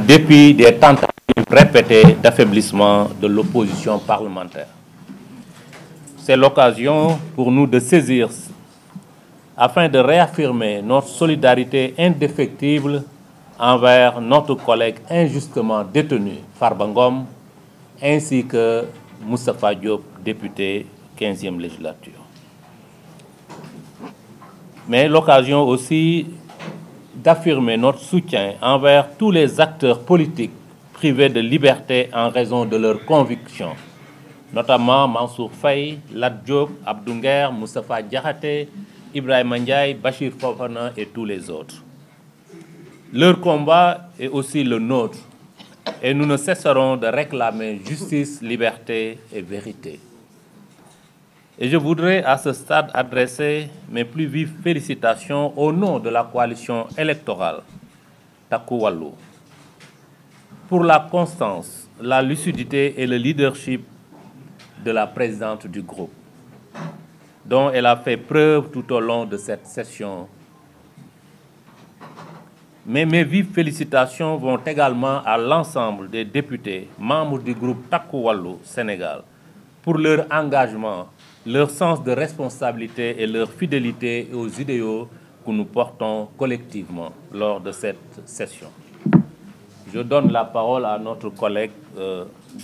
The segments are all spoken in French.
dépit des tentatives répétées d'affaiblissement de l'opposition parlementaire. C'est l'occasion pour nous de saisir afin de réaffirmer notre solidarité indéfectible envers notre collègue injustement détenu, Farba Ngom, ainsi que Moustapha Diop, député 15e législature. Mais l'occasion aussi d'affirmer notre soutien envers tous les acteurs politiques privés de liberté en raison de leurs convictions, notamment Mansour Faye, Lat Diop, Abdou Nguer, Moustapha Diakhaté, Ibrahima Ndiaye, Bachir Fofana et tous les autres. Leur combat est aussi le nôtre et nous ne cesserons de réclamer justice, liberté et vérité. Et je voudrais à ce stade adresser mes plus vives félicitations au nom de la coalition électorale Takku Wallu pour la constance, la lucidité et le leadership de la présidente du groupe, dont elle a fait preuve tout au long de cette session. Mais mes vives félicitations vont également à l'ensemble des députés membres du groupe Takku Wallu Sénégal pour leur engagement, leur sens de responsabilité et leur fidélité aux idéaux que nous portons collectivement lors de cette session. Je donne la parole à notre collègue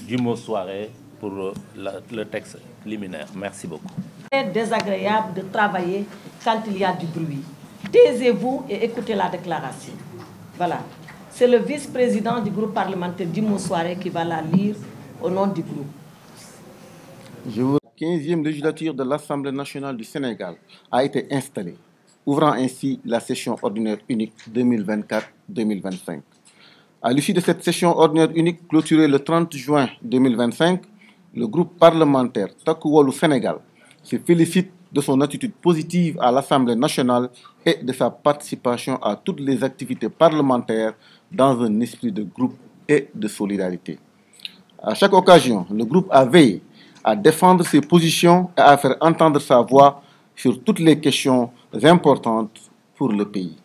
Djimo Souaré pour le texte liminaire. Merci beaucoup. C'est désagréable de travailler quand il y a du bruit. Taisez-vous et écoutez la déclaration. Voilà. C'est le vice-président du groupe parlementaire Djimo Souaré qui va la lire au nom du groupe. La 15e législature de l'Assemblée nationale du Sénégal a été installée, ouvrant ainsi la session ordinaire unique 2024-2025. À l'issue de cette session ordinaire unique clôturée le 30 juin 2025, le groupe parlementaire Takku Wallu Sénégal se félicite de son attitude positive à l'Assemblée nationale et de sa participation à toutes les activités parlementaires dans un esprit de groupe et de solidarité. À chaque occasion, le groupe a veillé à défendre ses positions et à faire entendre sa voix sur toutes les questions importantes pour le pays.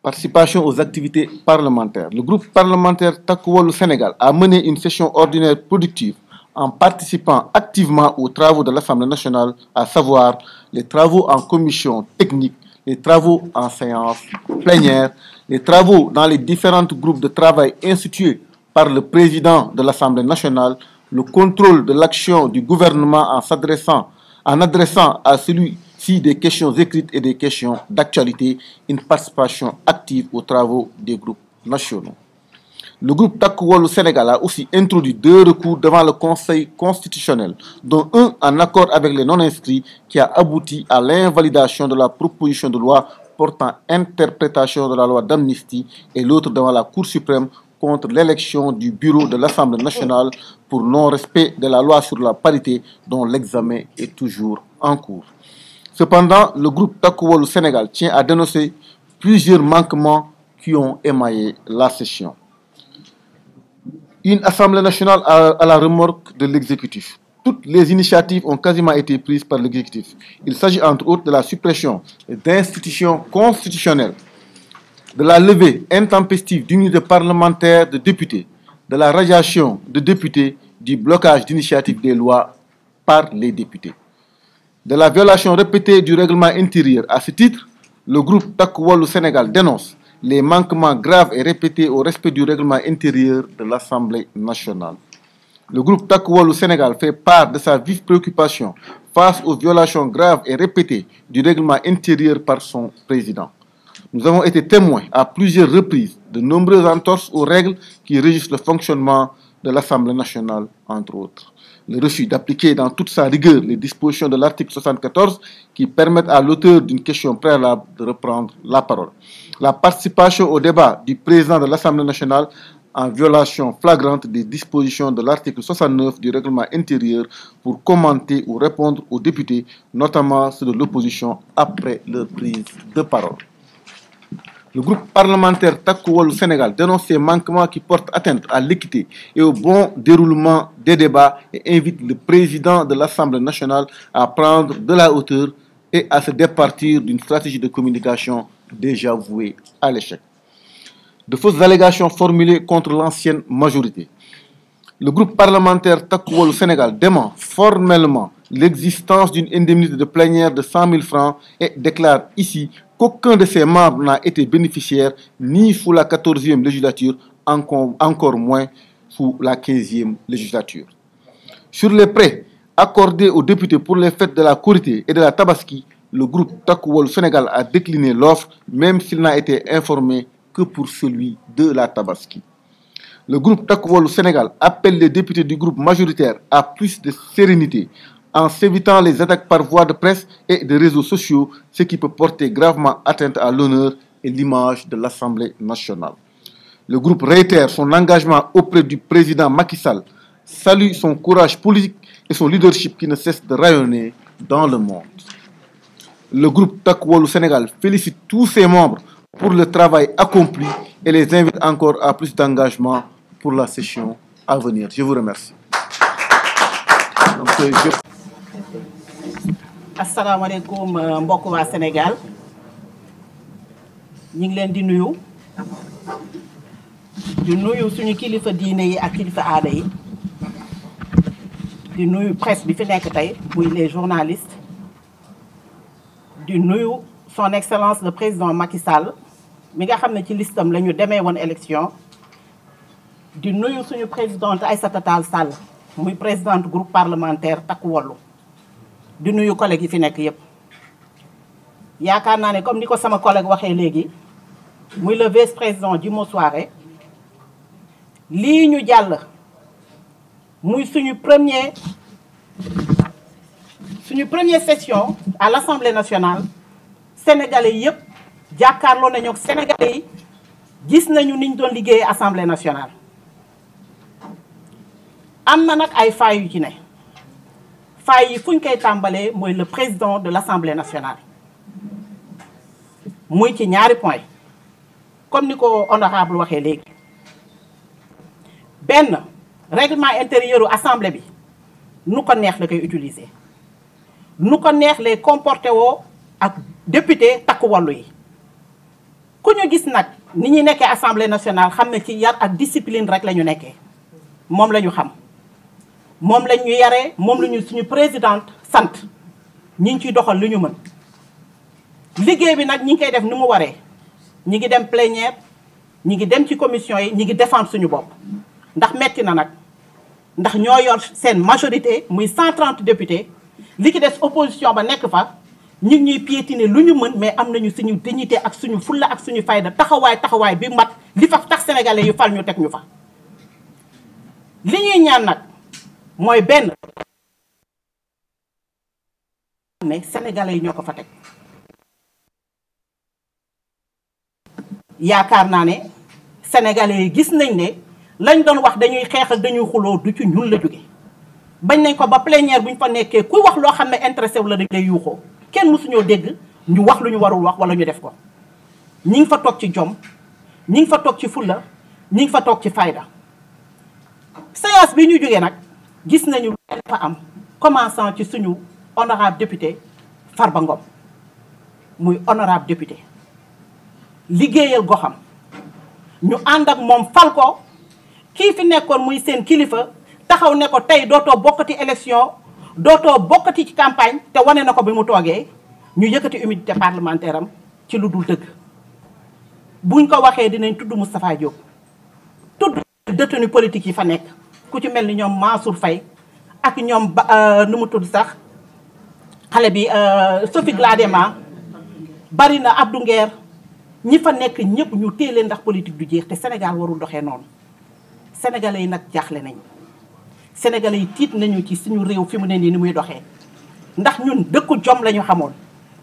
Participation aux activités parlementaires. Le groupe parlementaire Takku Wallu Sénégal a mené une session ordinaire productive en participant activement aux travaux de l'Assemblée nationale, à savoir les travaux en commission technique, les travaux en séance plénière, les travaux dans les différents groupes de travail institués par le président de l'Assemblée nationale, le contrôle de l'action du gouvernement en adressant à celui-ci des questions écrites et des questions d'actualité, une participation active aux travaux des groupes nationaux. Le groupe Takku Wallu Sénégal a aussi introduit 2 recours devant le Conseil constitutionnel, dont un en accord avec les non-inscrits qui a abouti à l'invalidation de la proposition de loi portant interprétation de la loi d'amnistie et l'autre devant la Cour suprême contre l'élection du bureau de l'Assemblée nationale pour non-respect de la loi sur la parité dont l'examen est toujours en cours. Cependant, le groupe Takku Wallu Sénégal tient à dénoncer plusieurs manquements qui ont émaillé la session. Une Assemblée nationale à la remorque de l'exécutif. Toutes les initiatives ont quasiment été prises par l'exécutif. Il s'agit entre autres de la suppression d'institutions constitutionnelles, de la levée intempestive d'unités parlementaires de députés, de la radiation de députés, du blocage d'initiatives des lois par les députés, de la violation répétée du règlement intérieur. À ce titre, le groupe Takku Wallu Sénégal dénonce les manquements graves et répétés au respect du règlement intérieur de l'Assemblée nationale. Le groupe Takku Wallu Sénégal fait part de sa vive préoccupation face aux violations graves et répétées du règlement intérieur par son président. Nous avons été témoins à plusieurs reprises de nombreuses entorses aux règles qui régissent le fonctionnement de l'Assemblée nationale, entre autres. Le refus d'appliquer dans toute sa rigueur les dispositions de l'article 74 qui permettent à l'auteur d'une question préalable de reprendre la parole. La participation au débat du président de l'Assemblée nationale en violation flagrante des dispositions de l'article 69 du règlement intérieur pour commenter ou répondre aux députés, notamment ceux de l'opposition, après leur prise de parole. Le groupe parlementaire Takku Wallu Sénégal dénonce ces manquements qui portent atteinte à l'équité et au bon déroulement des débats et invite le président de l'Assemblée nationale à prendre de la hauteur et à se départir d'une stratégie de communication déjà vouée à l'échec. de fausses allégations formulées contre l'ancienne majorité. Le groupe parlementaire Takku Wallu Sénégal dément formellement l'existence d'une indemnité de plénière de 100 000 francs et déclare ici qu'aucun de ses membres n'a été bénéficiaire ni sous la 14e législature, encore moins sous la 15e législature. Sur les prêts accordés aux députés pour les fêtes de la Korité et de la Tabaski, le groupe Takku Wallu Sénégal a décliné l'offre, même s'il n'a été informé que pour celui de la Tabaski. Le groupe Takku Wallu Sénégal appelle les députés du groupe majoritaire à plus de sérénité en s'évitant les attaques par voie de presse et de réseaux sociaux, ce qui peut porter gravement atteinte à l'honneur et l'image de l'Assemblée nationale. Le groupe réitère son engagement auprès du président Macky Sall, salue son courage politique et son leadership qui ne cesse de rayonner dans le monde. Le groupe Takku Wallu Sénégal félicite tous ses membres pour le travail accompli et les invite encore à plus d'engagement pour la session à venir. Je vous remercie. asalaamaaleykum mbokk waa Sénégal ñu ngi leen di nuyu suñu kilifa diine yi ak kilifa aada yi di nuyu presse bi fi nekk tey muy les journalistes di nuyu son excellence le président Macky Sall mi nga xam ne ci listam la ñu demee woon élection di nuyu suñu présidente Aïssata Tall Sall muy présidente groupe parlementaire Takku Wallu di nuyu collègues yi fi nekk yépp yaakaar naa ne comme ni ko sama collègue waxee léegi muy le vice-président Djimo Souaré lii ñu jàll muy suñu première session à l'Assemblée nationale sénégalais yépp jàkkaarloo nañu ak sénégalais yi gis nañu niñ doon liggéeyee Assemblée nationale am na nag ay failles yu ci ne failles yi fu ñu koy tàmbalee mooy le président de l'Assemblée nationale muy ci ñaari point comme ni ko honorable waxee léegi benn règlement intérieur u assemblée bi nu ko neex la koy utiliser nu ko neex lay comporté woo ak député Takku Wallu yi ku ñu gis nag ni ñuy nekkee assemblée nationale xam ne ci yar ak discipline rek la ñu nekkee moom la ñu xam moom la ñu yaree moom la ñu suñu présidente sant ñi ngi ciy doxal lu ñu mën liggéey bi nag ñi ngi koy def ni mu waree ñi ngi dem plénière ñi ngi dem ci commission yi ñi ngi défendre suñu bopp ndax metti na nag ndax ñoo yor seen majorité muy 130 députés li ci des opposition ba nekk fa ñu ngi ñuy piétiner lu ñu mën mais am nañu suñu dignité ak suñu fulla ak suñu fayda taxawaay bi mat li fa tax sénégalais yu fal ñu teg ñu fa li ñuy ñaan nag mooy benn ne sénégalais yi ñoo ko fa teg yaakaar naa ne sénégalais yi gis nañ ne lañ doon wax dañuy xeex ak dañuy xuloo du ci ñun la jóge bañ nañ ko ba plénière bu ñu fa nekkee kuy wax loo xam ne intéressé wu la dañ lay yuuxoo kenn mësuñoo dégg ñu wax lu ñu warul wax wala ñu def ko ñi ngi fa toog ci jom ñi ngi fa toog ci fulla ñi ngi fa toog ci fayda séance bi ñu jógee nag gis nañu lu fa am commençant ci suñu honorable député Farba Ngom muy honorable député liggéeyal goxam ñu ànd ak moom fal ko kii fi nekkoon muy seen kilifa taxaw ne ko tey dootoo bokkati élection dootoo bokkati ci campagne te wane na ko bi mu toogee ñu yëkkati immunité parlementaire am ci lu dul dëgg buñ ko waxee dinañ tudd Moustapha Diop tudd détenu politique yi fa nekk ku ci mel ni ñoom Mansour Faye ak ñoom nu mu tudd sax xale bi Sophie Gladema bari na Abdou Nguer ñi fa nekk ñëpp ñu téelee ndax politique du jeex te Sénégal warul doxee noonu sénégalais yi nag jaaxle nañ sénégalais yi tiit nañu ci suñu réew fi mu ne nii ni muy doxee ndax ñun dëkku jom la ñu xamoon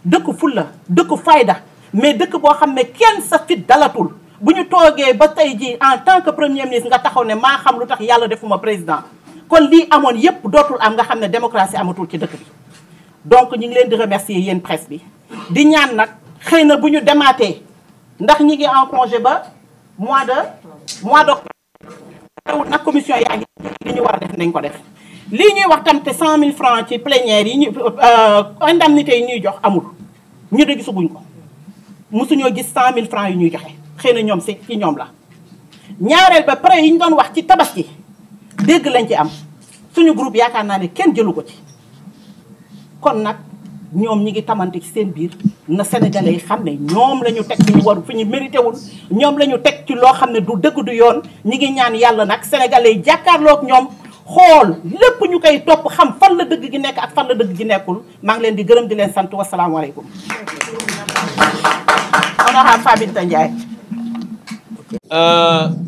dëkku fulla dëkku fayda mais dëkk boo xam ne kenn sa fit dalatul bu ñu toogee ba tey ji en tant que premier ministre nga taxaw ne maa xam lu tax yàlla defuma président kon lii amoon yépp dootul am nga xam ne démocratie amatul ci dëkk bi donc ñu ngi leen di remercier yéen presse bi di ñaan nag xëy na bu ñu demaatee ndax ñi ngi en congé ba mois d'octobre nag commission yaa ngi li ñu war a def nañ ko def lii ñuy wax tam te 100 000 francs ci plénière yi ñu indemnité yi ñuy jox amul ñu de gisaguñ ko mosuñoo gis 100 000 francs yi ñuy joxe xëy na ñoom ci ñoom la ñaareel ba prêt yi ñu doon wax ci tabaski dégg lañ ci am suñu groupe yaakaar naa ne kenn jëlu ko ci kon nag ñoom ñi ngi tamante ci seen biir na sénégalais yi xam ne ñoom la ñu teg fi ñu war fi ñu mérité wul ñoom la ñu teg ci loo xam ne du dëgg du yoon ñi ngi ñaan yàlla nag sénégalais yi jàkkaarloog ñoom xool lépp ñu koy topp xam fan la dëgg gi nekk ak fan la dëgg gi nekkul maa ngi leen di gërëm di leen sant wasalaamaaleykum. Honorable Fabinta Ndiaye.